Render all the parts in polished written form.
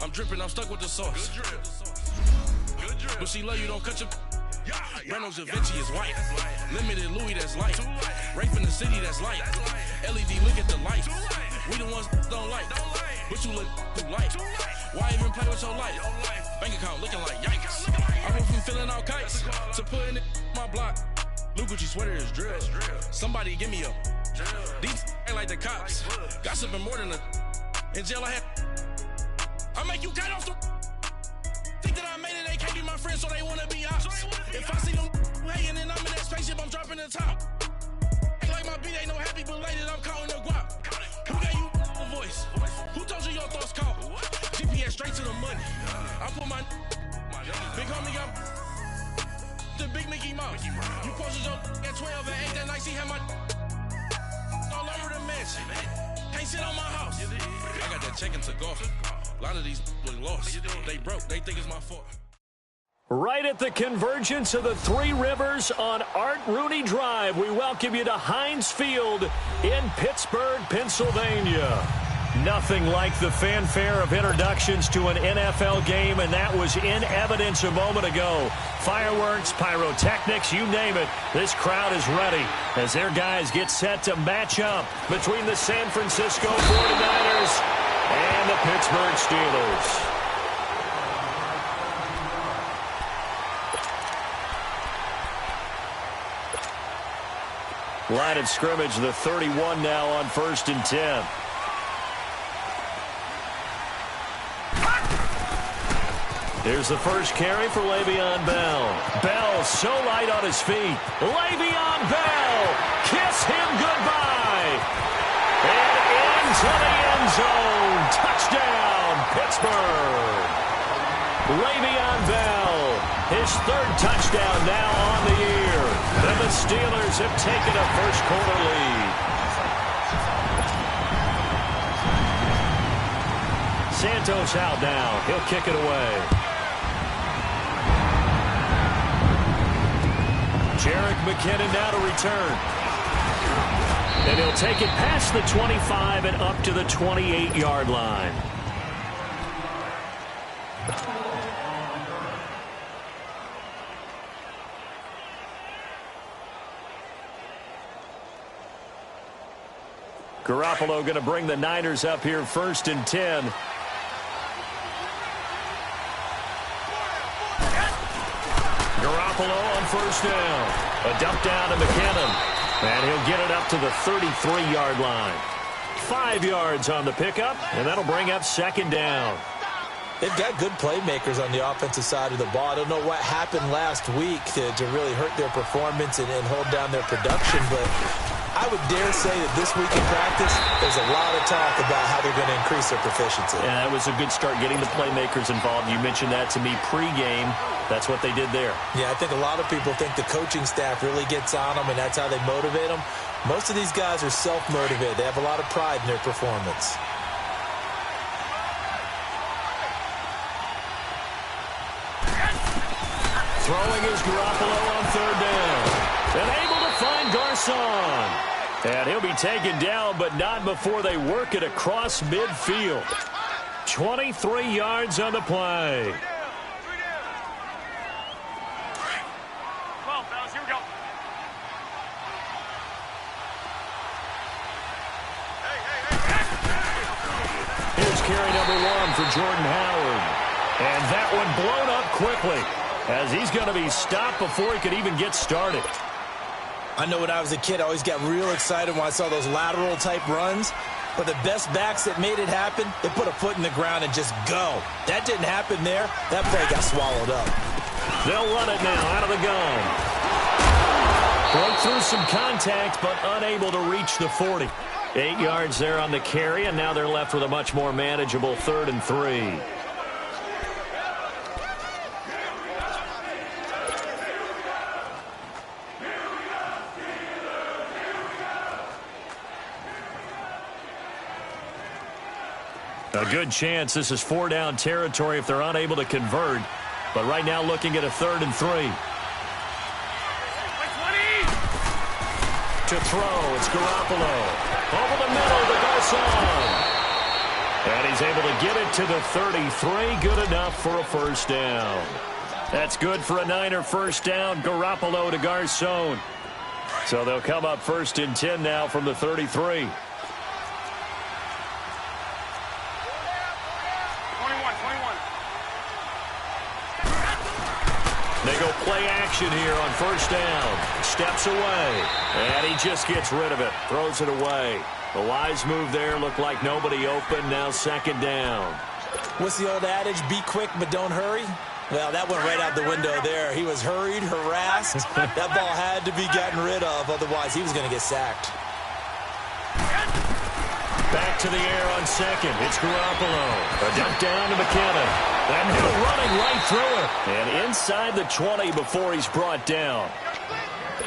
I'm dripping, I'm stuck with the sauce. Good drip. Good drip. But she love you, don't cut your... Reynolds Da Vinci is white. That's light. Limited Louis, that's light. Too light. Rape in the city, that's light. That's light. LED, look at the light. Too light. We the ones don't like. Don't like. But you look too light. Too light. Why even play with your life? Your life. Bank account looking like yikes. I went from filling out kites to putting it in my block. Look what you sweater is drill. Somebody give me a Drill. these ain't like the cops. Gossiping more than a in jail I had. I make you cut off the think that I made it, they can't be my friends, so they wanna be ops. If I see them hating and I'm in that spaceship, I'm dropping the top. Ain't like my beat ain't no happy belated, I'm counting the guap. Who gave you a voice? Who told you your thoughts count? GPS straight to the money. I put my big homie got the big Mickey Mouse. You posted your at 12 and 8 that night, she had my all over the mansion. Can't sit on my house. I got that check and took off. A lot of these look lost. They broke, they think it's my fault. Right at the convergence of the Three Rivers on Art Rooney Drive, we welcome you to Heinz Field in Pittsburgh, Pennsylvania. Nothing like the fanfare of introductions to an NFL game, and that was in evidence a moment ago. Fireworks, pyrotechnics, you name it. This crowd is ready as their guys get set to match up between the San Francisco 49ers and the Pittsburgh Steelers. Line of scrimmage, the 31 now on 1st and 10. Here's the first carry for Le'Veon Bell. Bell so light on his feet. Le'Veon Bell, kiss him goodbye. And into the end zone. Touchdown, Pittsburgh. Le'Veon Bell, his third touchdown now on the year. And the Steelers have taken a first-quarter lead. Santos out now. He'll kick it away. Jerick McKinnon now to return. And he'll take it past the 25 and up to the 28-yard line. Garoppolo going to bring the Niners up here 1st and 10. Garoppolo on 1st down. A dump down to McKinnon. And he'll get it up to the 33-yard line. 5 yards on the pickup, and that'll bring up 2nd down. They've got good playmakers on the offensive side of the ball. I don't know what happened last week to really hurt their performance and hold down their production, but I would dare say that this week in practice, there's a lot of talk about how they're going to increase their proficiency. And that was a good start getting the playmakers involved. You mentioned that to me pregame. That's what they did there. Yeah, I think a lot of people think the coaching staff really gets on them, and that's how they motivate them. Most of these guys are self-motivated. They have a lot of pride in their performance. Throwing is Garoppolo on 3rd down. And able to find Garcon. And he'll be taken down, but not before they work it across midfield. 23 yards on the play. Come on, fellas, here we go. Here's carry number 1 for Jordan Howard. And that one blown up quickly, as he's going to be stopped before he could even get started. I know when I was a kid, I always got real excited when I saw those lateral-type runs. But the best backs that made it happen, they put a foot in the ground and just go. That didn't happen there. That play got swallowed up. They'll run it now out of the gun. Broke through some contact, but unable to reach the 40. 8 yards there on the carry, and now they're left with a much more manageable 3rd and 3. A good chance this is 4-down territory if they're unable to convert. But right now looking at a 3rd and 3. To throw, it's Garoppolo. Over the middle to Garcon. And he's able to get it to the 33. Good enough for a first down. That's good for a Niner first down. Garoppolo to Garcon. So they'll come up 1st and 10 now from the 33. 21. They go play action here on first down. Steps away. And he just gets rid of it. Throws it away. The wise move there. Looked like nobody open. Now 2nd down. What's the old adage? Be quick, but don't hurry. Well, that went right out the window there. He was hurried, harassed. That ball had to be gotten rid of. Otherwise, he was going to get sacked. Back to the air on 2nd. It's Garoppolo. A dump down to McKinnon. And he'll running right through it. And inside the 20 before he's brought down.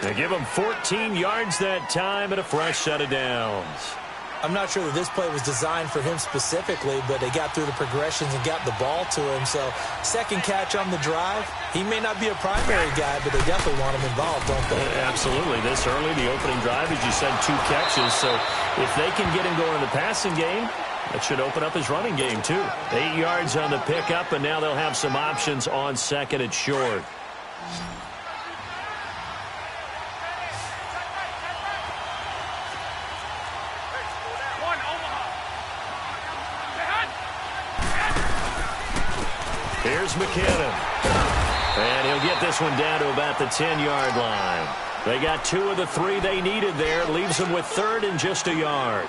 They give him 14 yards that time and a fresh set of downs. I'm not sure that this play was designed for him specifically, but they got through the progressions and got the ball to him. So, 2nd catch on the drive. He may not be a primary guy, but they definitely want him involved, don't they? Absolutely. This early, the opening drive, as you said, 2 catches. So, if they can get him going in the passing game, that should open up his running game, too. 8 yards on the pickup, and now they'll have some options on 2nd and short. Here's McKinnon. And he'll get this one down to about the 10-yard line. They got 2 of the 3 they needed there. Leaves them with 3rd and just a yard.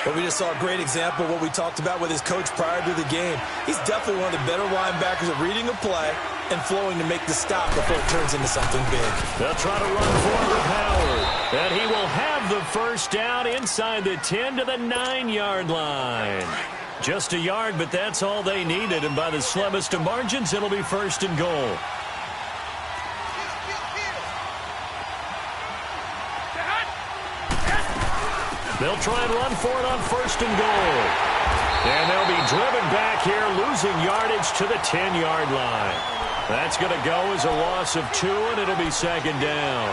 Well, we just saw a great example of what we talked about with his coach prior to the game. He's definitely one of the better linebackers at reading a play and flowing to make the stop before it turns into something big. They'll try to run for it with Howard. And he will have the first down inside the 10 to the 9-yard line. Just a yard, but that's all they needed. And by the slimmest of margins, it'll be 1st and goal. They'll try and run for it on 1st and goal. And they'll be driven back here, losing yardage to the 10-yard line. That's going to go as a loss of 2, and it'll be 2nd down.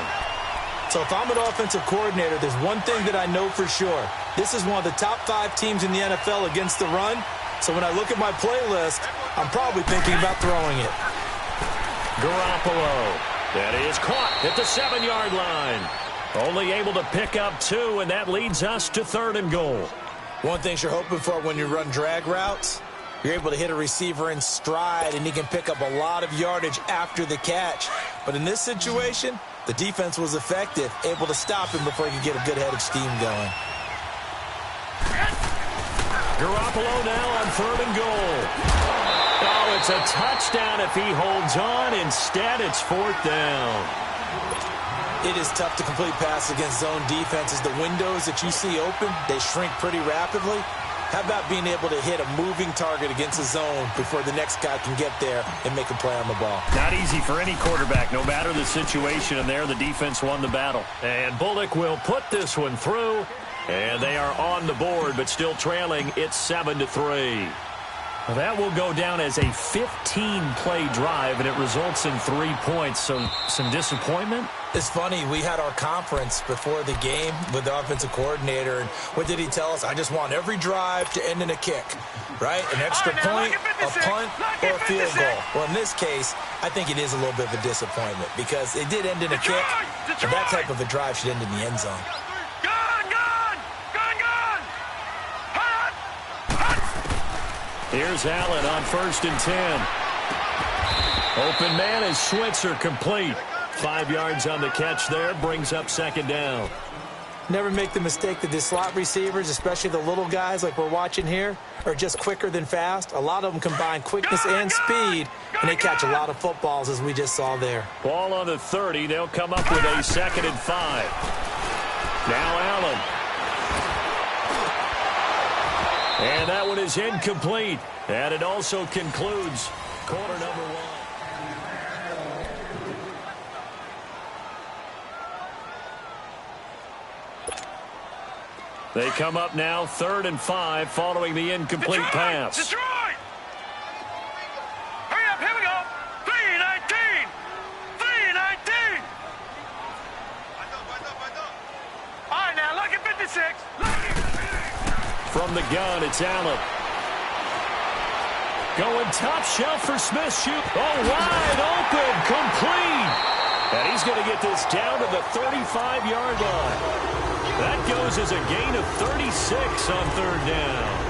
So if I'm an offensive coordinator, there's one thing that I know for sure. This is one of the top 5 teams in the NFL against the run. So when I look at my playlist, I'm probably thinking about throwing it. Garoppolo. That is caught at the 7-yard line. Only able to pick up 2, and that leads us to 3rd and goal. One thing you're hoping for when you run drag routes, you're able to hit a receiver in stride, and he can pick up a lot of yardage after the catch. But in this situation, the defense was effective, able to stop him before he could get a good head of steam going. Garoppolo now on 3rd and goal. Oh, it's a touchdown if he holds on. Instead, it's 4th down. It is tough to complete passes against zone defenses. The windows that you see open, they shrink pretty rapidly. How about being able to hit a moving target against a zone before the next guy can get there and make a play on the ball? Not easy for any quarterback, no matter the situation. And there, the defense won the battle. And Bullock will put this one through. And they are on the board, but still trailing. It's 7-3. Well, that will go down as a 15-play drive, and it results in 3 points. So some disappointment? It's funny, we had our conference before the game with the offensive coordinator, and what did he tell us? I just want every drive to end in a kick, right? An extra point, a punt, or a field goal. Well, in this case, I think it is a little bit of a disappointment because it did end in a kick, and that type of a drive should end in the end zone. Here's Allen on 1st and 10. Open man is Switzer, complete. 5 yards on the catch there, brings up 2nd down. Never make the mistake that the slot receivers, especially the little guys like we're watching here, are just quicker than fast. A lot of them combine quickness and speed, and they catch a lot of footballs, as we just saw there. Ball on the 30. They'll come up with a 2nd and 5. Now Allen. And that one is incomplete. And it also concludes quarter number 1. They come up now 3rd and 5 following the incomplete pass. Detroit! Hurry up, here we go. 3-19. 3-19. All right, now, look at 56. From the gun, it's Allen. Going top shelf for Smith. Shoot. Oh, wide open. Complete. And he's going to get this down to the 35-yard line. That goes as a gain of 36 on third down.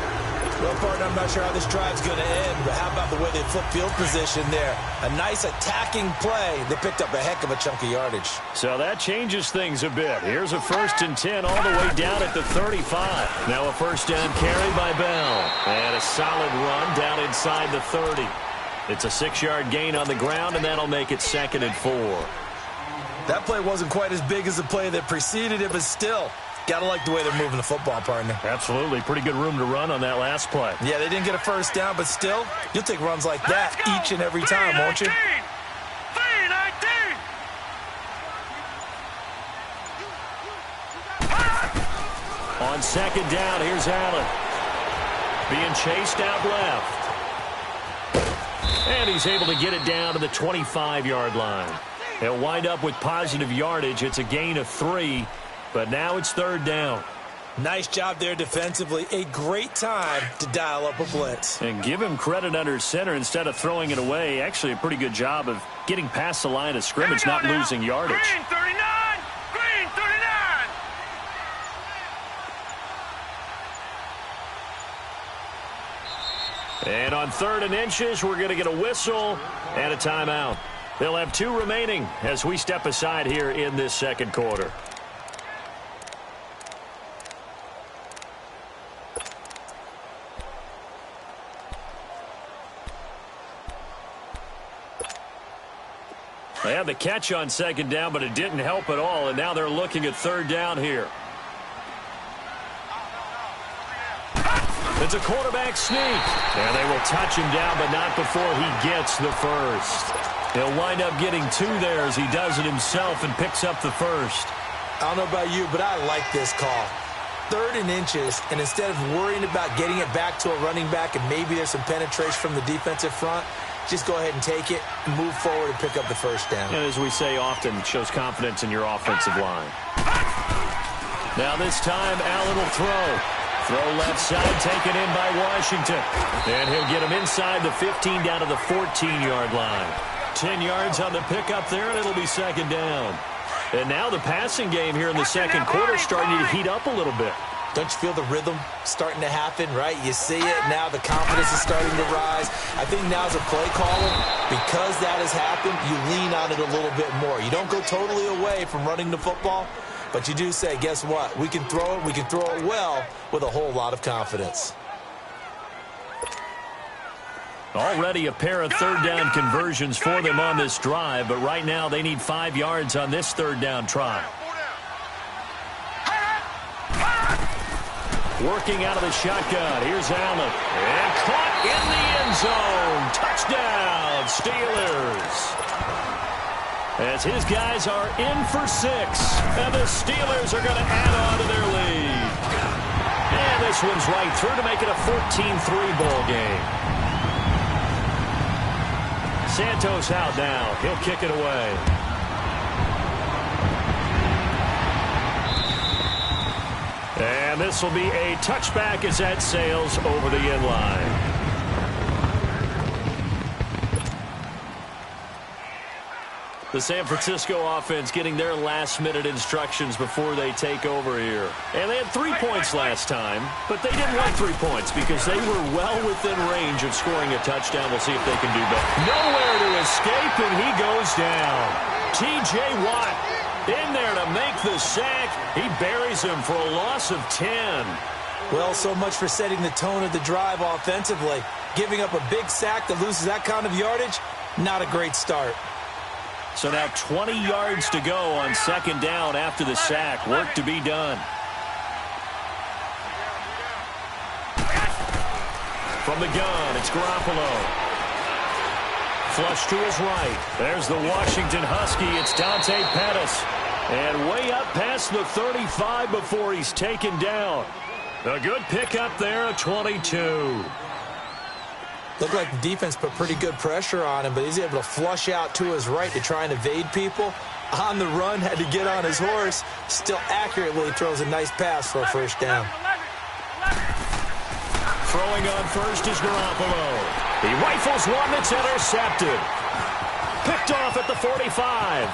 Well, partner, I'm not sure how this drive's going to end, but how about the way they flip field position there? A nice attacking play. They picked up a heck of a chunk of yardage. So that changes things a bit. Here's a 1st and 10 all the way down at the 35. Now a first down carry by Bell. And a solid run down inside the 30. It's a 6-yard gain on the ground, and that'll make it 2nd and 4. That play wasn't quite as big as the play that preceded it, but still, got to like the way they're moving the football, partner. Absolutely. Pretty good room to run on that last play. Yeah, they didn't get a first down, but still, you'll take runs like that each and every time, won't you? 3-19. On second down, here's Allen. Being chased out left. And he's able to get it down to the 25-yard line. He'll wind up with positive yardage. It's a gain of 3, but now it's third down. Nice job there defensively. A great time to dial up a blitz. And give him credit under center instead of throwing it away. Actually, a pretty good job of getting past the line of scrimmage, not losing yardage. Green 39! Green 39! And on 3rd and inches, we're going to get a whistle and a timeout. They'll have 2 remaining as we step aside here in this second quarter. They had the catch on second down, but it didn't help at all, and now they're looking at third down here. It's a quarterback sneak. And they will touch him down, but not before he gets the first. He'll wind up getting 2 there as he does it himself and picks up the first. I don't know about you, but I like this call. 3rd and inches, and instead of worrying about getting it back to a running back and maybe there's some penetration from the defensive front, just go ahead and take it, move forward, and pick up the first down. And as we say often, it shows confidence in your offensive line. Now this time, Allen will throw. Throw left side, taken in by Washington. And he'll get him inside the 15 down to the 14-yard line. 10 yards on the pickup there, and it'll be second down. And now the passing game here in the second quarter is starting to heat up a little bit. Don't you feel the rhythm starting to happen, right? You see it now, the confidence is starting to rise. I think now as a play caller, because that has happened, you lean on it a little bit more. You don't go totally away from running the football, but you do say, guess what? We can throw it well with a whole lot of confidence. Already a pair of third down conversions for them on this drive, but right now they need 5 yards on this third down try. Working out of the shotgun. Here's Allen. And caught in the end zone. Touchdown, Steelers. As his guys are in for 6. And the Steelers are going to add on to their lead. And this one's right through to make it a 14-3 ball game. Santos out now. He'll kick it away. And this will be a touchback as that sails over the end line. The San Francisco offense getting their last-minute instructions before they take over here. And they had 3 points last time, but they didn't want 3 points because they were well within range of scoring a touchdown. We'll see if they can do better. Nowhere to escape, and he goes down. T.J. Watt in there to make the sack. He buries him for a loss of 10. Well, so much for setting the tone of the drive offensively. Giving up a big sack that loses that kind of yardage, not a great start. So now 20 yards to go on second down after the sack. Work to be done. From the gun, it's Garoppolo. Flush to his right. There's the Washington Husky. It's Dante Pettis. And way up past the 35 before he's taken down. A good pickup there at 22. Looked like the defense put pretty good pressure on him, but he's able to flush out to his right to try and evade people. On the run, had to get on his horse. Still accurately throws a nice pass for a first down. Throwing on first is Garoppolo. He rifles one that's intercepted. Picked off at the 45.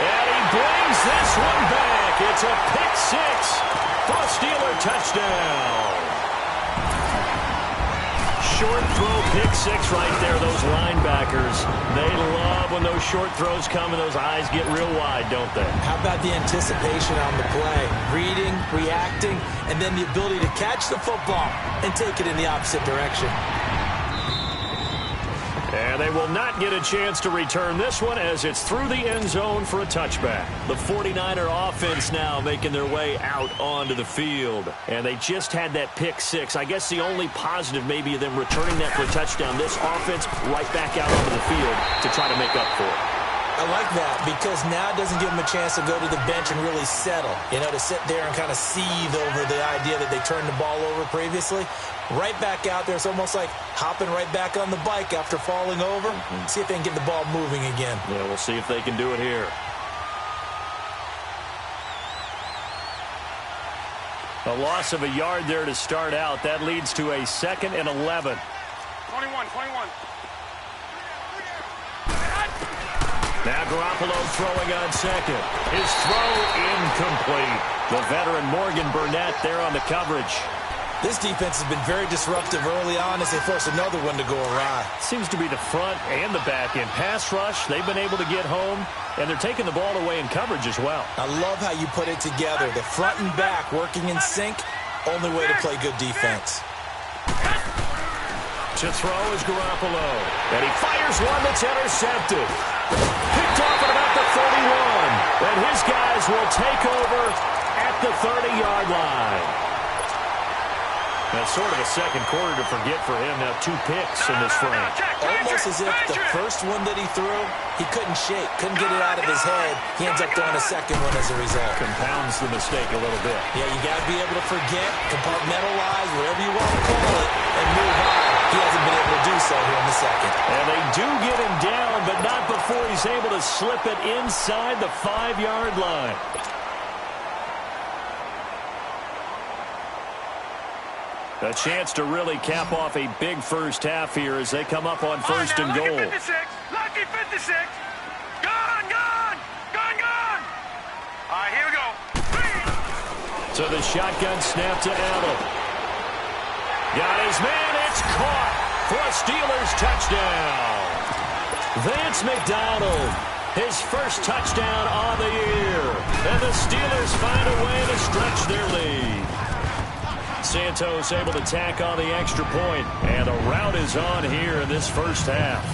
And he brings this one back. It's a pick six for a Steeler touchdown. Short throw, pick six right there. Those linebackers, they love when those short throws come and those eyes get real wide, don't they? How about the anticipation on the play? Reading, reacting, and then the ability to catch the football and take it in the opposite direction. And they will not get a chance to return this one as it's through the end zone for a touchback. The 49er offense now making their way out onto the field. And they just had that pick six. I guess the only positive maybe of them returning that for a touchdown. This offense right back out onto the field to try to make up for it. I like that because now it doesn't give them a chance to go to the bench and really settle. You know, to sit there and kind of seethe over the idea that they turned the ball over previously. Right back out there. It's almost like hopping right back on the bike after falling over. See if they can get the ball moving again. Yeah, we'll see if they can do it here. A loss of a yard there to start out. That leads to a 2nd and 11. 21. Now Garoppolo throwing on second. His throw incomplete. The veteran Morgan Burnett there on the coverage. This defense has been very disruptive early on as they force another one to go awry. Seems to be the front and the back end. Pass rush, they've been able to get home, and they're taking the ball away in coverage as well. I love how you put it together. The front and back working in sync, only way to play good defense. To throw is Garoppolo. And he fires one that's intercepted. Picked off at about the 31. And his guys will take over at the 30-yard line. That's sort of a second quarter to forget for him. Now 2 picks in this frame. Almost as if the first one that he threw, he couldn't shake, couldn't get it out of his head. He ends up throwing a second one as a result. Compounds the mistake a little bit. Yeah, you got to be able to forget, compartmentalize, whatever you want to call it, and move on. He hasn't been able to do so here in the second. And they do get him down, but not before he's able to slip it inside the 5-yard line. A chance to really cap off a big first half here as they come up on first and goal. Lucky 56. Lucky 56. Gone. All right, here we go. So the shotgun snap to Allen. Got his man. It's caught for a Steelers touchdown. Vance McDonald, his first touchdown on the year. And the Steelers find a way to stretch their lead. Santos able to tack on the extra point, and the rout is on here in this first half.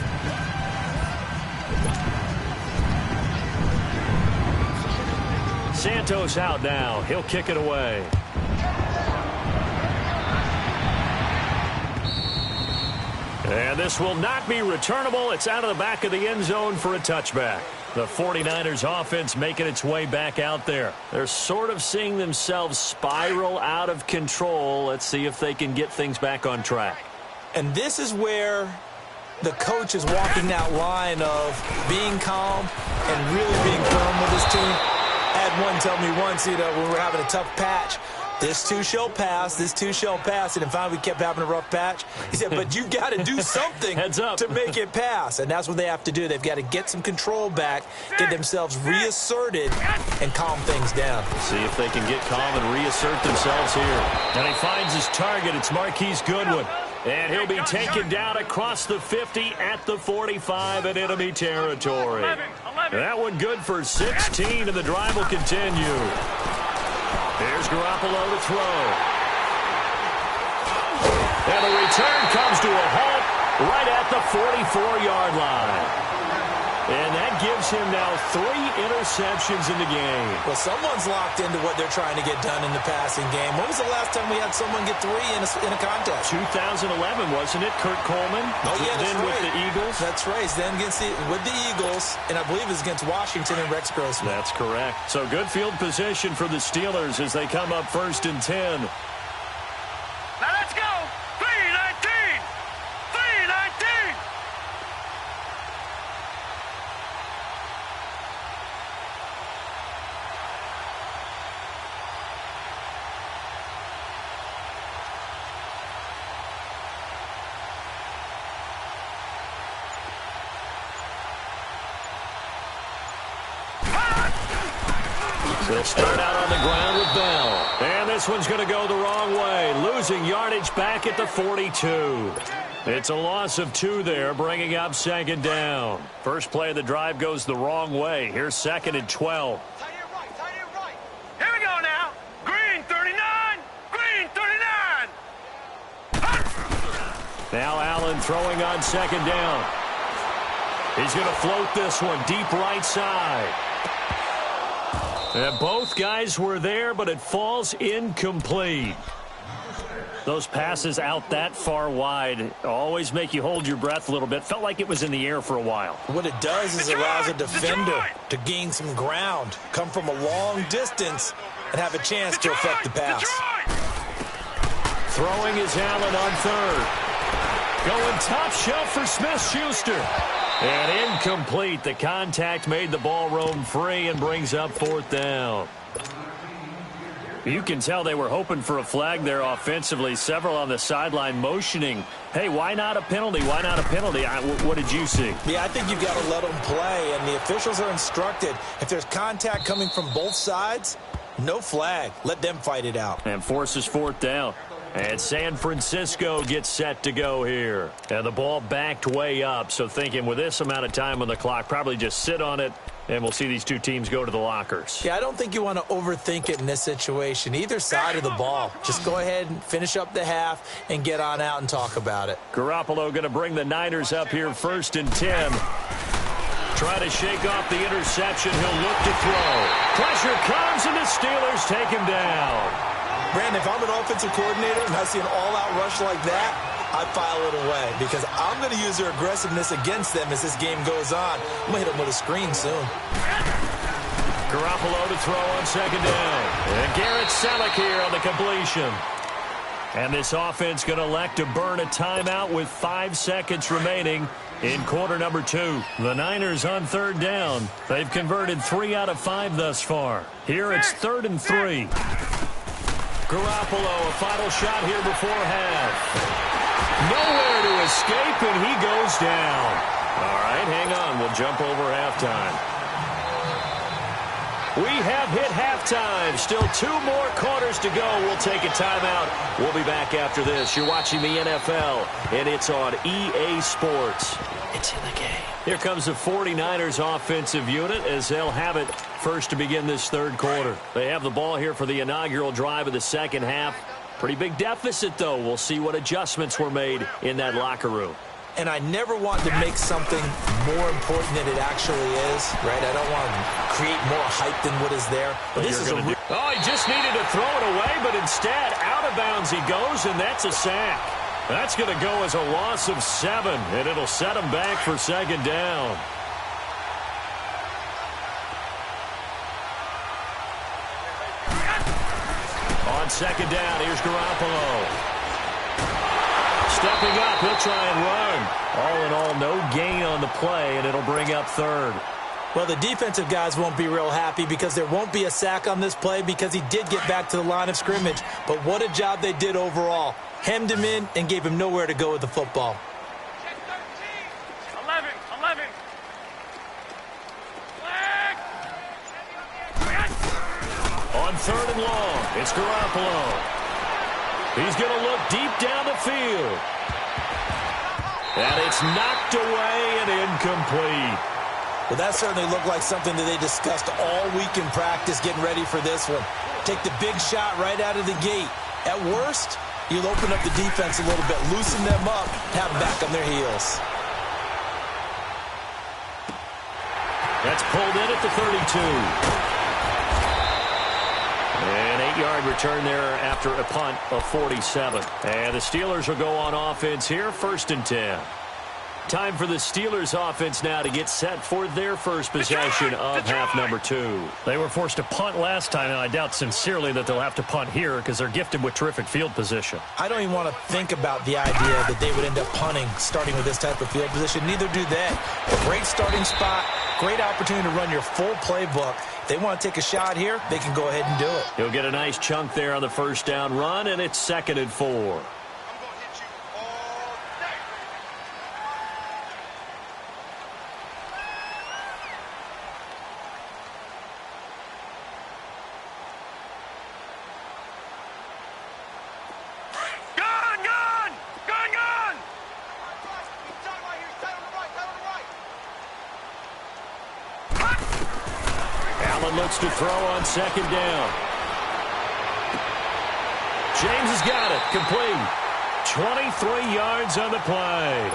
Santos out now. He'll kick it away. And this will not be returnable. It's out of the back of the end zone for a touchback. The 49ers offense making its way back out there. They're sort of seeing themselves spiral out of control. Let's see if they can get things back on track. And this is where the coach is walking that line of being calm and really being firm with his team. I had one tell me once, when we were having a tough patch, this too shall pass, this too shall pass. And finally we kept having a rough patch. He said, but you've got to do something Heads up. to make it pass. And that's what they have to do. They've got to get some control back, get themselves reasserted, and calm things down. See if they can get calm and reassert themselves here. And he finds his target. It's Marquise Goodwin. And he'll be taken down across the 50 at the 45 in enemy territory. 11. That one good for 16, and the drive will continue. Here's Garoppolo to throw. And the return comes to a halt right at the 44-yard line. And that gives him now 3 interceptions in the game. Well, someone's locked into what they're trying to get done in the passing game. When was the last time we had someone get 3 in a contest? 2011, wasn't it? Kurt Coleman. Oh, yeah, that's then right. with the Eagles. That's right. Then with the Eagles, and I believe it's against Washington and Rex Grossman. That's correct. So good field position for the Steelers as they come up 1st and 10. Now let's go. 3-19. 3-19. They'll start out on the ground with Bell. And this one's going to go the wrong way, losing yardage back at the 42. It's a loss of 2 there, bringing up second down. First play of the drive goes the wrong way. Here's second and 12. Here we go now. Green 39. Green 39. Now Allen throwing on second down. He's going to float this one deep right side. And both guys were there, but it falls incomplete. Those passes out that far wide always make you hold your breath a little bit. Felt like it was in the air for a while. What it does is allows a defender to gain some ground, come from a long distance, and have a chance to affect the pass. Throwing is Allen on third. Going top shelf for Smith-Schuster. And incomplete. The contact made the ball roam free and brings up fourth down. You can tell they were hoping for a flag there offensively. Several on the sideline motioning, hey, why not a penalty? Why not a penalty? What did you see? Yeah, I think you've got to let them play, and the officials are instructed. If there's contact coming from both sides, no flag. Let them fight it out. And forces fourth down. And San Francisco gets set to go here. And the ball backed way up, so thinking with this amount of time on the clock, probably just sit on it, and we'll see these two teams go to the lockers. Yeah, I don't think you want to overthink it in this situation. Either side of the ball. Just go ahead and finish up the half and get on out and talk about it. Garoppolo going to bring the Niners up here first and 10. Try to shake off the interception. He'll look to throw. Pressure comes, and the Steelers take him down. Brandon, if I'm an offensive coordinator and I see an all-out rush like that, I file it away because I'm going to use their aggressiveness against them as this game goes on. I'm going to hit them with a screen soon. Garoppolo to throw on second down. And Garrett Selleck here on the completion. And this offense going to elect to burn a timeout with 5 seconds remaining in quarter number 2. The Niners on third down. They've converted 3 out of 5 thus far. Here it's 3rd and 3. Garoppolo, a final shot here before half. Nowhere to escape, and he goes down. All right, hang on. We'll jump over halftime. We have hit halftime. Still 2 more quarters to go. We'll take a timeout. We'll be back after this. You're watching the NFL, and it's on EA Sports. It's in the game. Here comes the 49ers offensive unit as they'll have it first to begin this third quarter. They have the ball here for the inaugural drive of the second half. Pretty big deficit, though. We'll see what adjustments were made in that locker room. And I never want to make something more important than it actually is, right? I don't want to create more hype than what is there. But this is Oh, he just needed to throw it away, but instead, out of bounds he goes, and that's a sack. That's going to go as a loss of 7, and it'll set him back for second down. On second down, here's Garoppolo. Stepping up, he'll try and run. All in all, no gain on the play, and it'll bring up 3rd. Well, the defensive guys won't be real happy because there won't be a sack on this play because he did get back to the line of scrimmage. But what a job they did overall. Hemmed him in and gave him nowhere to go with the football. 11. On 3rd and long, it's Garoppolo. He's going to look deep down the field. And it's knocked away and incomplete. Well, that certainly looked like something that they discussed all week in practice getting ready for this one. Take the big shot right out of the gate. At worst, you'll open up the defense a little bit, loosen them up, have them back on their heels. That's pulled in at the 32. An 8-yard return there after a punt of 47. And the Steelers will go on offense here, 1st and 10. Time for the Steelers offense now to get set for their first possession of half number 2. They were forced to punt last time, and I doubt sincerely that they'll have to punt here because they're gifted with terrific field position. I don't even want to think about the idea that they would end up punting starting with this type of field position. Neither do they. A great starting spot, great opportunity to run your full playbook. If they want to take a shot here, they can go ahead and do it. He'll get a nice chunk there on the first down run, and it's 2nd and 4. looks to throw on second down. James has got it. Complete. 23 yards on the play.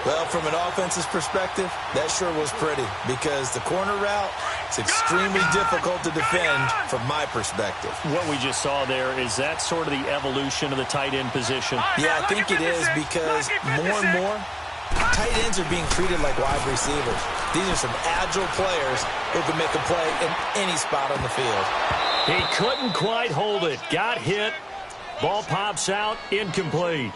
Well, from an offense's perspective, that sure was pretty because the corner route is extremely difficult to defend from my perspective. What we just saw there, is that sort of the evolution of the tight end position? Yeah, I think it is because more and more, tight ends are being treated like wide receivers. These are some agile players who can make a play in any spot on the field. He couldn't quite hold it. Got hit. Ball pops out. Incomplete.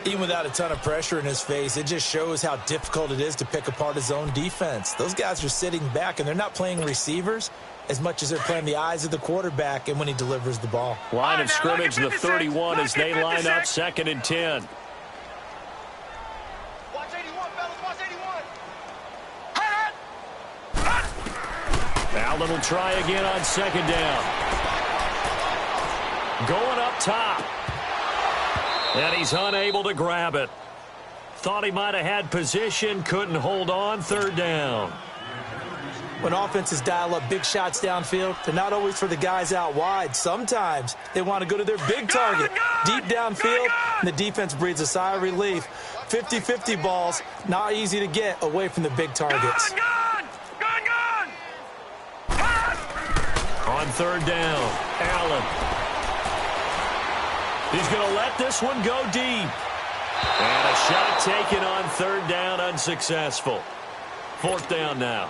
Even without a ton of pressure in his face, it just shows how difficult it is to pick apart his own defense. Those guys are sitting back, and they're not playing receivers as much as they're playing the eyes of the quarterback and when he delivers the ball. Line of scrimmage, the 31 as they line up, 2nd and 10. Watch 81, fellas, watch 81. Allen will try again on 2nd down. Going up top. And he's unable to grab it. Thought he might have had position, couldn't hold on, 3rd down. When offenses dial up big shots downfield, they're not always for the guys out wide. Sometimes they want to go to their big target, deep downfield, and the defense breathes a sigh of relief. 50-50 balls, not easy to get away from the big targets. On 3rd down, Allen. He's going to let this one go deep. And a shot taken on 3rd down, unsuccessful. 4th down now.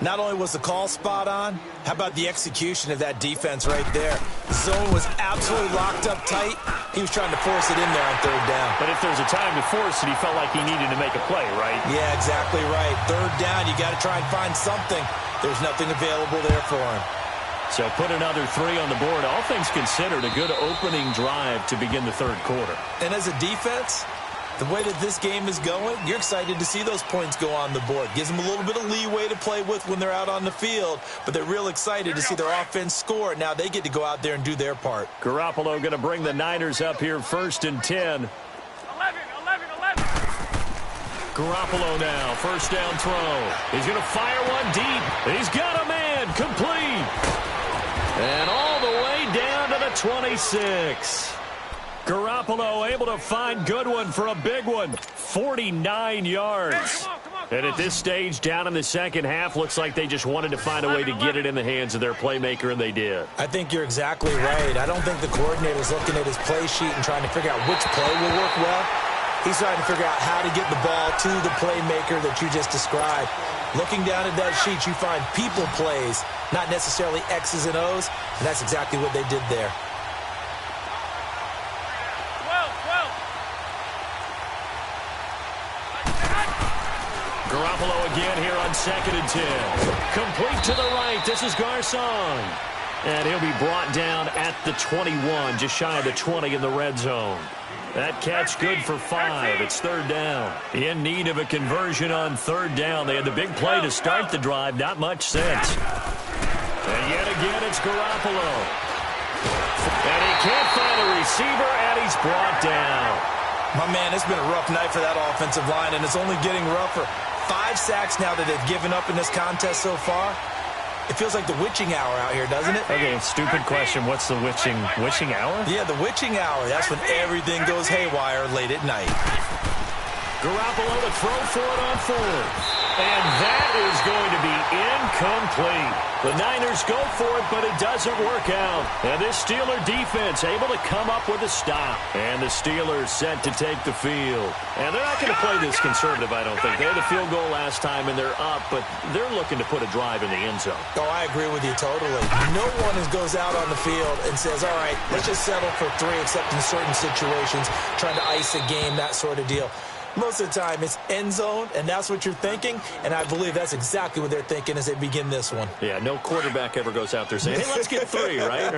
Not only was the call spot on, how about the execution of that defense right there? The zone was absolutely locked up tight. He was trying to force it in there on 3rd down. But if there's a time to force it, he felt like he needed to make a play, right? Yeah, exactly right. 3rd down, you got to try and find something. There's nothing available there for him. So put another 3 on the board. All things considered, a good opening drive to begin the 3rd quarter. And as a defense, the way that this game is going, you're excited to see those points go on the board. Gives them a little bit of leeway to play with when they're out on the field, but they're real excited to see their offense score. Now they get to go out there and do their part. Garoppolo going to bring the Niners up here 1st and 10. 11. Garoppolo now, 1st down throw. He's going to fire one deep, and he's got a man, complete. And all the way down to the 26. Garoppolo able to find Goodwin for a big one. 49 yards. And at this stage, down in the second half, looks like they just wanted to find a way to get it in the hands of their playmaker, and they did. I think you're exactly right. I don't think the coordinator's looking at his play sheet and trying to figure out which play will work well. He's trying to figure out how to get the ball to the playmaker that you just described. Looking down at that sheet, you find people plays, not necessarily X's and O's, and that's exactly what they did there. 12. Garoppolo again here on 2nd and 10. Complete to the right. This is Garcon. And he'll be brought down at the 21, just shy of the 20 in the red zone. That catch good for 5. It's 3rd down. In need of a conversion on 3rd down. They had the big play to start the drive. Not much sense. And yet again, it's Garoppolo. And he can't find a receiver, and he's brought down. My man, it's been a rough night for that offensive line, and it's only getting rougher. 5 sacks now that they've given up in this contest so far. It feels like the witching hour out here, doesn't it? Okay, stupid question. What's the witching hour? Yeah, the witching hour. That's when everything goes haywire late at night. Garoppolo to throw for it on 4th. And that is going to be incomplete. The Niners go for it, but it doesn't work out. And this Steeler defense able to come up with a stop. And the Steelers set to take the field. And they're not going to play this conservative, I don't think. They had a field goal last time, and they're up, but they're looking to put a drive in the end zone. Oh, I agree with you totally. No one goes out on the field and says, all right, let's just settle for 3, except in certain situations, trying to ice a game, that sort of deal. Most of the time, it's end zone, and that's what you're thinking, and I believe that's exactly what they're thinking as they begin this one. Yeah, no quarterback ever goes out there saying, hey, let's get 3, right?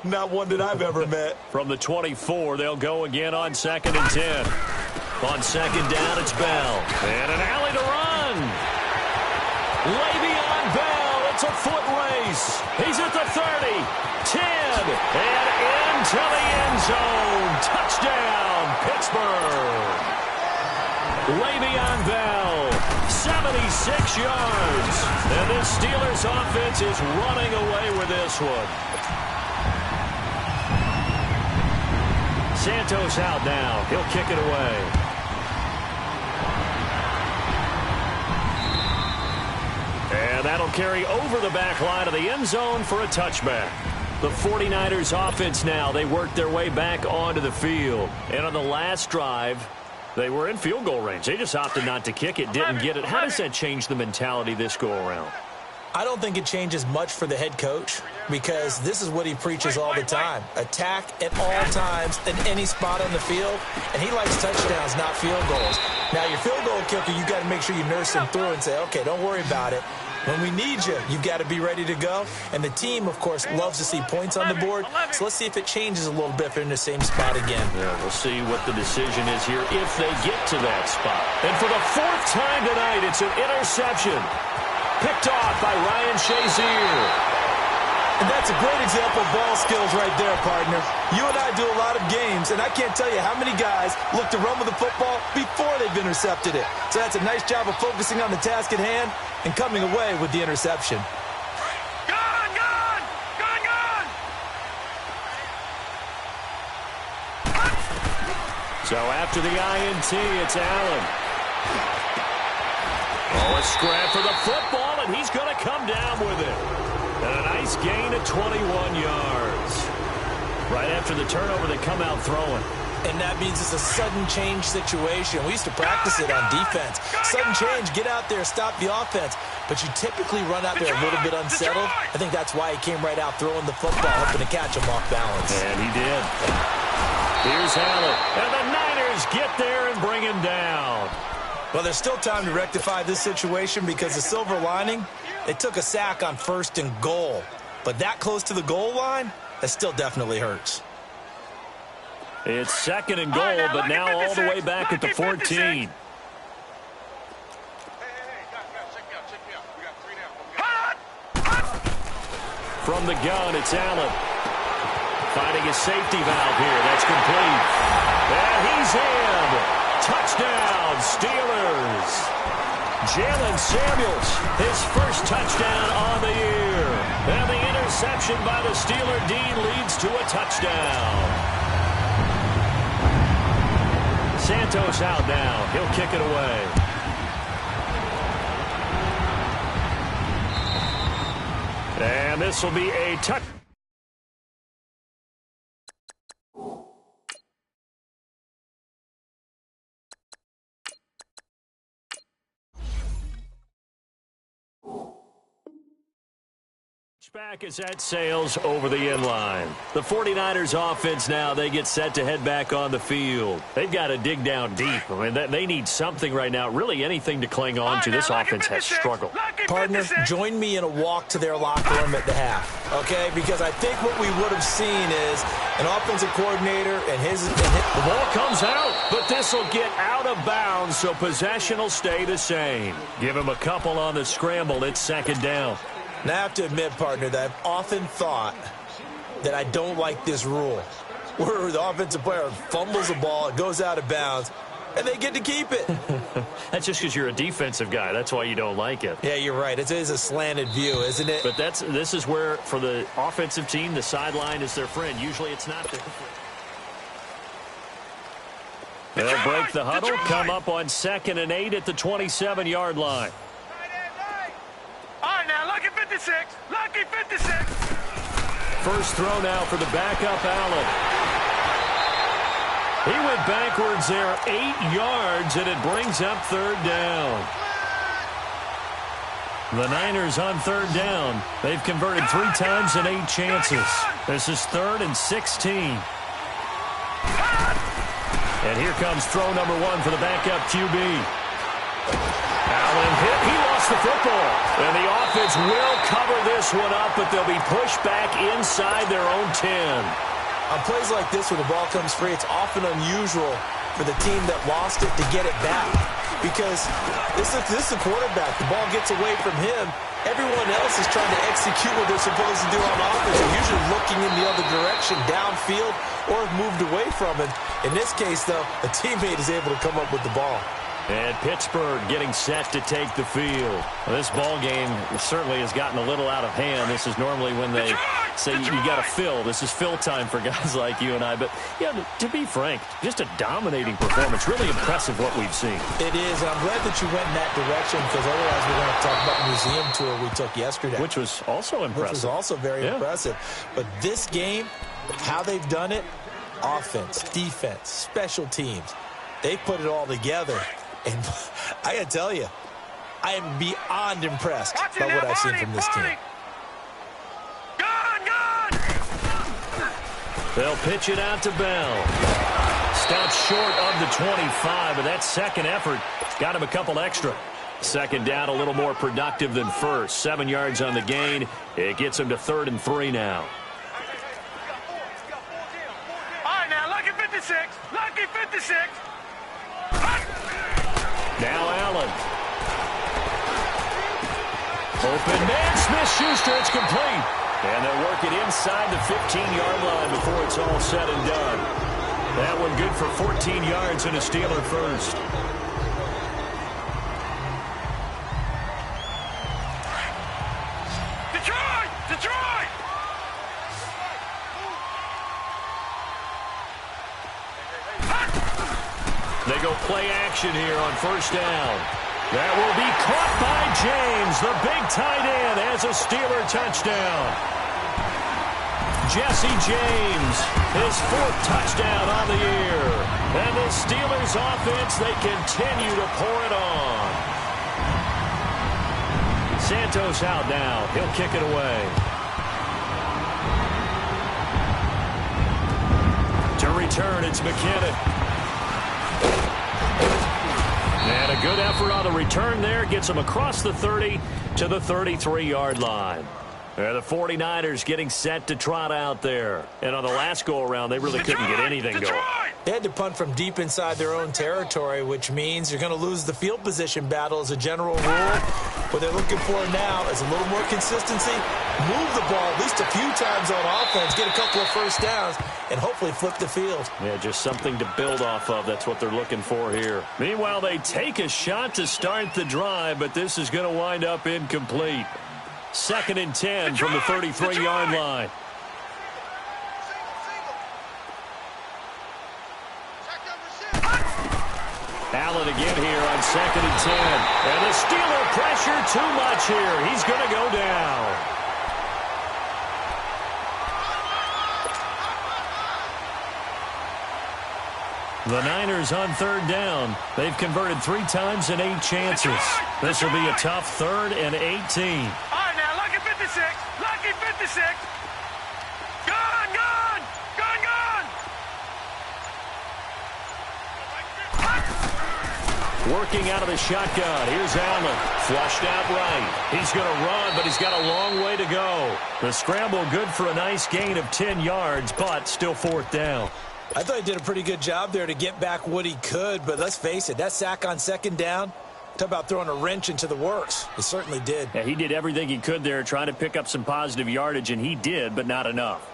Not one that I've ever met. From the 24, they'll go again on 2nd and 10. On 2nd down, it's Bell. And an alley to run. Le'Veon Bell, it's a foot race. He's at the 30, 10, and into the end zone. Touchdown, Pittsburgh. Le'Veon Bell, 76 6 yards. And this Steelers offense is running away with this one. Santos out now. He'll kick it away. And that'll carry over the back line of the end zone for a touchback. The 49ers offense now, they worked their way back onto the field. And on the last drive, they were in field goal range. They just opted not to kick it, didn't get it. How does that change the mentality this go-around? I don't think it changes much for the head coach because this is what he preaches all the time. Attack at all times in any spot on the field, and he likes touchdowns, not field goals. Now, your field goal kicker, you got to make sure you nurse him through and say, okay, don't worry about it. When we need you, you've got to be ready to go. And the team, of course, loves to see points on the board. So let's see if it changes a little bit if they're in the same spot again. Yeah, we'll see what the decision is here if they get to that spot. And for the 4th time tonight, it's an interception. Picked off by Ryan Shazier. And that's a great example of ball skills right there, partner. You and I do a lot of games, and I can't tell you how many guys look to run with the football before they've intercepted it. So that's a nice job of focusing on the task at hand and coming away with the interception. Gone, gone! Gone, gone! So after the INT, it's Allen. Oh, a scrap for the football, and he's going to come down with it. And a nice gain of 21 yards. Right after the turnover, they come out throwing. And that means it's a sudden change situation. We used to practice it on defense. Sudden change, get out there, stop the offense. But you typically run out there a little bit unsettled. I think that's why he came right out throwing the football, hoping to catch him off balance. And he did. Here's Allen. And the Niners get there and bring him down. Well, there's still time to rectify this situation because the silver lining, they took a sack on 1st and goal. But that close to the goal line, that still definitely hurts. It's 2nd and goal, but now all the way back at the 14. From the gun, it's Allen. Finding his safety valve here. That's complete. And he's in. Touchdown, Steelers. Jalen Samuels, his first touchdown on the year. And the interception by the Steeler D leads to a touchdown. Santos out now. He'll kick it away. And this will be a touch. Back is at Sales over the end line. The 49ers offense now, they get set to head back on the field. They've got to dig down deep. I mean, they need something right now, really anything to cling on to. This offense has struggled. Partner, join me in a walk to their locker room at the half, okay? Because I think what we would have seen is an offensive coordinator and his the ball comes out, but this will get out of bounds, so possession will stay the same. Give him a couple on the scramble. It's 2nd down. Now, I have to admit, partner, that I've often thought that I don't like this rule, where the offensive player fumbles the ball, it goes out of bounds, and they get to keep it. That's just because you're a defensive guy. That's why you don't like it. Yeah, you're right. It is a slanted view, isn't it? But this is where, for the offensive team, the sideline is their friend. Usually it's not their friend. They'll break the huddle, come up on 2nd and 8 at the 27-yard line. All right, now, lucky 56. Lucky 56. First throw now for the backup, Allen. He went backwards there 8 yards, and it brings up 3rd down. The Niners on 3rd down. They've converted 3 times in 8 chances. This is 3rd and 16. And here comes throw number 1 for the backup QB. Allen hit. He lost the football. And the offense will cover this one up, but they'll be pushed back inside their own 10. On plays like this, when the ball comes free, it's often unusual for the team that lost it to get it back. Because this is the quarterback. The ball gets away from him. Everyone else is trying to execute what they're supposed to do on offense. They're usually looking in the other direction, downfield, or have moved away from it. In this case, though, a teammate is able to come up with the ball. And Pittsburgh getting set to take the field. Well, this ball game certainly has gotten a little out of hand. This is normally when they say you got to fill. This is fill time for guys like you and I. But, yeah, to be frank, just a dominating performance. Really impressive what we've seen. It is, and I'm glad that you went in that direction because otherwise we're going to talk about the museum tour we took yesterday. Which was also impressive. Which was also very impressive. But this game, how they've done it, offense, defense, special teams, they put it all together. And I got to tell you, I am beyond impressed by what I've seen from this team. They'll pitch it out to Bell. Stops short of the 25, but that second effort got him a couple extra. Second down, a little more productive than first. 7 yards on the gain. It gets him to 3rd and 3 now. All right, now, lucky 56. Lucky 56. Now Allen. Open man, Smith-Schuster, it's complete. And they'll work it inside the 15-yard line before it's all said and done. That one good for 14 yards and a Steeler first. Detroit! Detroit! They go play action here on first down. That will be caught by James. The big tight end has a Steeler touchdown. Jesse James, his 4th touchdown on the year. And the Steelers offense, they continue to pour it on. Santos out now. He'll kick it away. To return, it's McKinnon. And a good effort on the return there. Gets him across the 30 to the 33-yard line. The 49ers getting set to trot out there. And on the last go-around, they really couldn't get anything going. They had to punt from deep inside their own territory, which means you're going to lose the field position battle as a general rule. What they're looking for now is a little more consistency, move the ball at least a few times on offense, get a couple of first downs, and hopefully flip the field. Yeah, just something to build off of. That's what they're looking for here. Meanwhile, they take a shot to start the drive, but this is going to wind up incomplete. 2nd and 10 from the 33-yard line. Allen again here on 2nd and 10. And the Steeler pressure too much here. He's going to go down. The Niners on 3rd down. They've converted 3 times in 8 chances. This will be a tough 3rd and 18. All right, now, lucky 56. Lucky 56. Gone, gone. Gone, gone. Working out of the shotgun. Here's Allen. Flushed out right. He's going to run, but he's got a long way to go. The scramble good for a nice gain of 10 yards, but still 4th down. I thought he did a pretty good job there to get back what he could, but let's face it, that sack on 2nd down, talk about throwing a wrench into the works. It certainly did. Yeah, he did everything he could there trying to pick up some positive yardage, and he did, but not enough.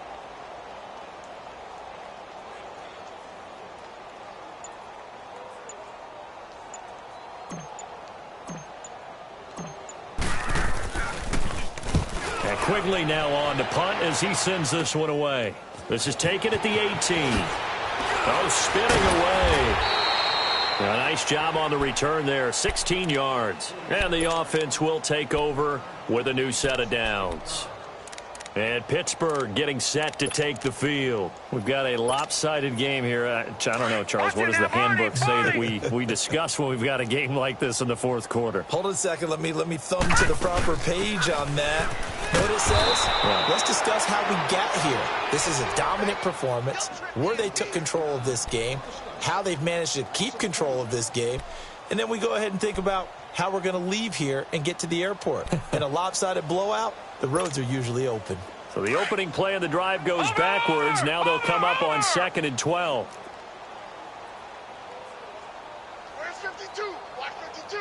And Quigley now on to punt as he sends this one away. This is taken at the 18. Oh, spinning away. A nice job on the return there. 16 yards. And the offense will take over with a new set of downs. And Pittsburgh getting set to take the field. We've got a lopsided game here. I don't know, Charles, what does the handbook say that we discuss when we've got a game like this in the 4th quarter? Hold on a second. Let me thumb to the proper page on that. Know what it says? Yeah. Let's discuss how we got here. This is a dominant performance, where they took control of this game, how they've managed to keep control of this game, and then we go ahead and think about how we're going to leave here and get to the airport. In a lopsided blowout, the roads are usually open. So the opening play of the drive goes backwards. Now they'll come up on 2nd and 12. Where's 52? Watch 52.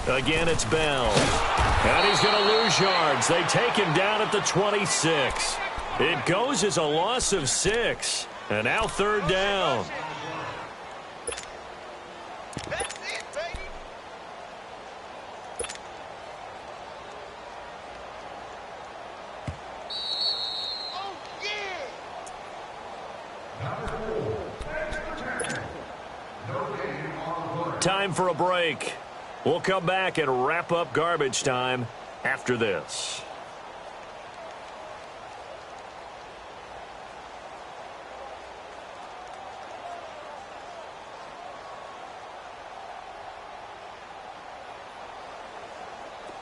52. Again, it's Bell. And he's going to lose yards. They take him down at the 26. It goes as a loss of 6. And now 3rd down. Time for a break. We'll come back and wrap up garbage time after this.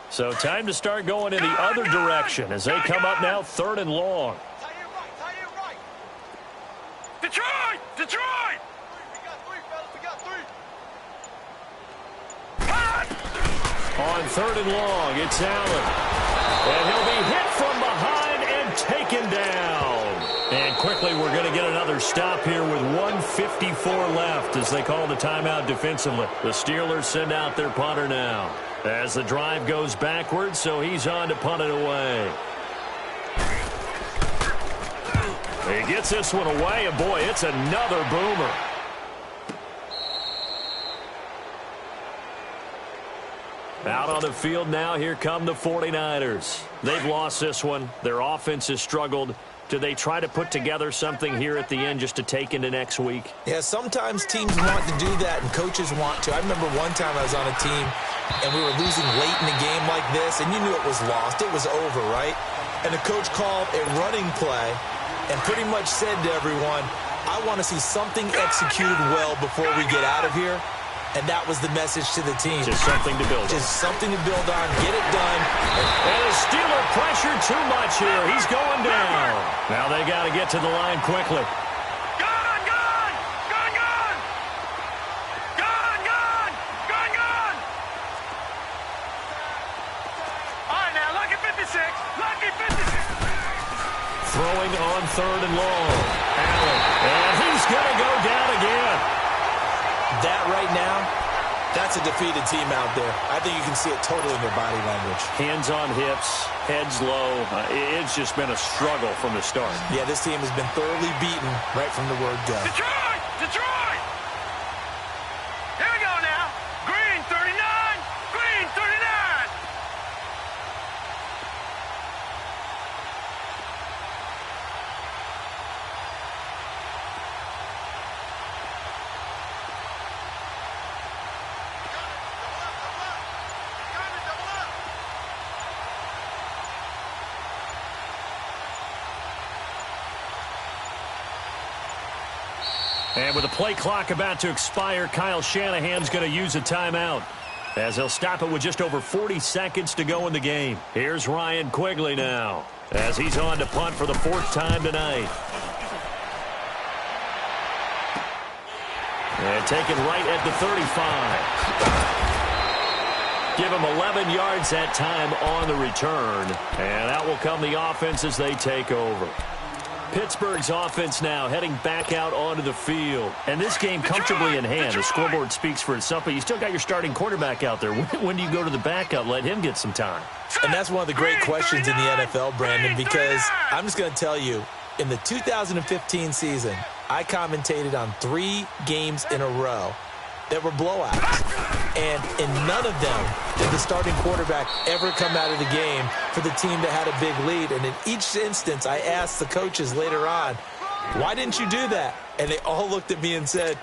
So time to start going in the other direction as they come up now 3rd and long. Detroit! Detroit! We got three. On 3rd and long, it's Allen. And he'll be hit from behind and taken down. And quickly we're going to get another stop here with 1:54 left as they call the timeout defensively. The Steelers send out their punter now as the drive goes backwards, so he's on to punt it away. He gets this one away, and boy, it's another boomer. Out on the field now, here come the 49ers. They've lost this one. Their offense has struggled. Do they try to put together something here at the end just to take into next week? Yeah, sometimes teams want to do that and coaches want to. I remember one time I was on a team and we were losing late in a game like this, and you knew it was lost. It was over, right? And the coach called a running play and pretty much said to everyone, I want to see something executed well before we get out of here. And that was the message to the team. Just something to build on. Just something to build on. Get it done. And the Steeler pressure too much here. He's going down. Now they got to get to the line quickly. Gone! All right, now, lucky 56. Lucky 56. Throwing on 3rd and long. Allen. And he's going to go down again. That right now, that's a defeated team out there. I think you can see it totally in their body language. Hands on hips, heads low. It's just been a struggle from the start. Yeah, this team has been thoroughly beaten right from the word go. Detroit! Detroit! Here we go now. Green 39. Green 39. And with the play clock about to expire, Kyle Shanahan's going to use a timeout as he'll stop it with just over 40 seconds to go in the game. Here's Ryan Quigley now as he's on to punt for the 4th time tonight. And taken right at the 35. Give him 11 yards that time on the return. And out will come the offense as they take over. Pittsburgh's offense now heading back out onto the field. And this game comfortably in hand. The scoreboard speaks for itself, but you still got your starting quarterback out there. When do you go to the backup, let him get some time? And that's one of the great questions in the NFL, Brandon, because I'm just going to tell you, in the 2015 season, I commentated on 3 games in a row that were blowouts. And in none of them did the starting quarterback ever come out of the game for the team that had a big lead. And in each instance, I asked the coaches later on, why didn't you do that? And they all looked at me and said,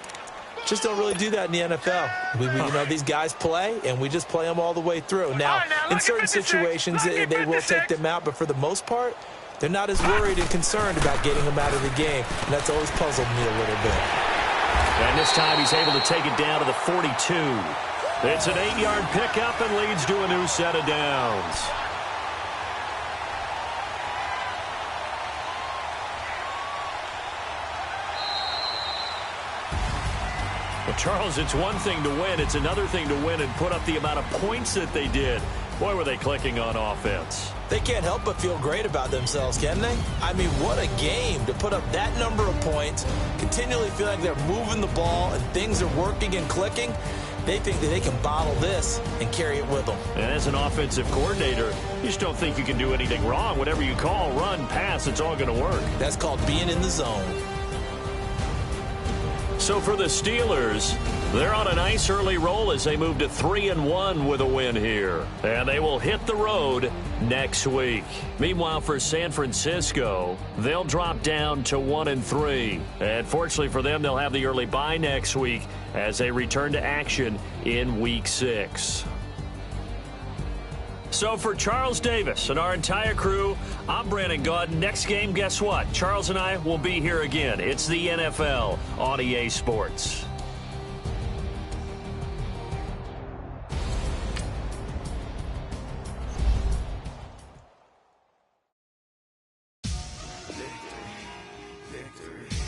just don't really do that in the NFL. You know, these guys play, and we just play them all the way through. Now, in certain situations, they will take them out, but for the most part, they're not as worried and concerned about getting them out of the game. And that's always puzzled me a little bit. And this time he's able to take it down to the 42. It's an 8-yard pickup and leads to a new set of downs. Well, Charles, it's one thing to win. It's another thing to win and put up the amount of points that they did. Boy, were they clicking on offense. They can't help but feel great about themselves, can they? I mean, what a game to put up that number of points, continually feel like they're moving the ball and things are working and clicking. They think that they can bottle this and carry it with them. And as an offensive coordinator, you just don't think you can do anything wrong. Whatever you call, run, pass, it's all going to work. That's called being in the zone. So for the Steelers, They're on a nice early roll as they move to 3-1 with a win here. And they will hit the road next week. Meanwhile, for San Francisco, they'll drop down to 1-3. And fortunately for them, they'll have the early bye next week as they return to action in Week 6. So for Charles Davis and our entire crew, I'm Brandon Gaud. Next game, guess what? Charles and I will be here again. It's the NFL on EA Sports. Victory.